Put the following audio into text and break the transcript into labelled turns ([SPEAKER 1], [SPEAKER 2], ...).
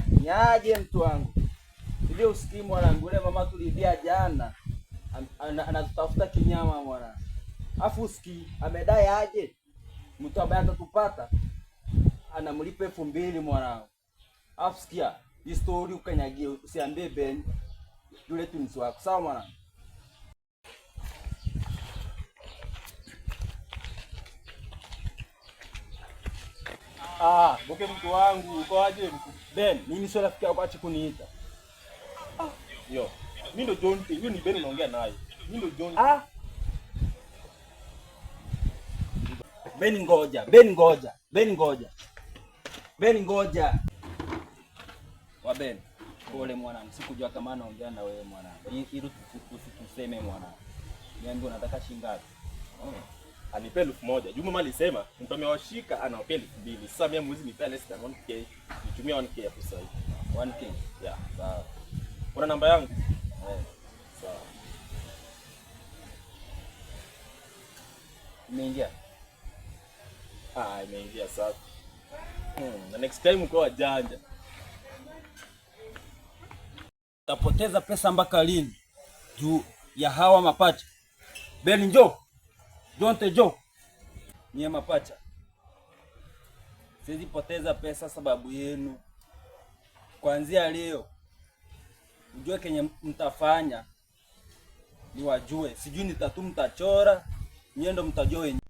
[SPEAKER 1] Niaje mtu wangu. Hivi usikii mwanangu, yule mama tulidia jana anatutafuta kinyama mwana. Afu usikii amedai aje mtu ambaye atatupata anamlipa 2000 mwanangu. Afu sikia, hii story ukanyagie, usiambie Ben yule tunzi wako. Sawa mwanangu?
[SPEAKER 2] Boke mtu wangu, uko aje mtu?
[SPEAKER 1] Ben, mimi sio rafiki yako, acha kuniita.
[SPEAKER 2] Yo, mimi ndo John T. Huyo ni Ben unaongea naye. Mimi ndo John.
[SPEAKER 1] Ben ngoja. Wa Ben. Pole mwanangu, sikujua kama naongea na wewe mwanangu. Hilo tusituseme mwanangu. Niambie unataka shilingi ngapi?
[SPEAKER 2] Anipe 1000. Juma mali sema mtu amewashika anawapea 2000. Sasa mimi mwezi nipe less than 1k. Nitumia 1k hapo sasa hivi.
[SPEAKER 1] 1k.
[SPEAKER 2] Yeah, sawa. Kuna namba yangu? Sawa.
[SPEAKER 1] Imeingia?
[SPEAKER 2] Imeingia sasa. Na next time uko wajanja.
[SPEAKER 1] Tapoteza pesa mpaka lini juu ya hawa mapacha? Ben njoo. Jonte njoo. Nye mapacha. Siwezi poteza pesa sababu yenu. Kuanzia leo ujue kenye mtafanya ni wajue. Sijui ni tatu mtachora, nyie ndo mtajua wenyewe.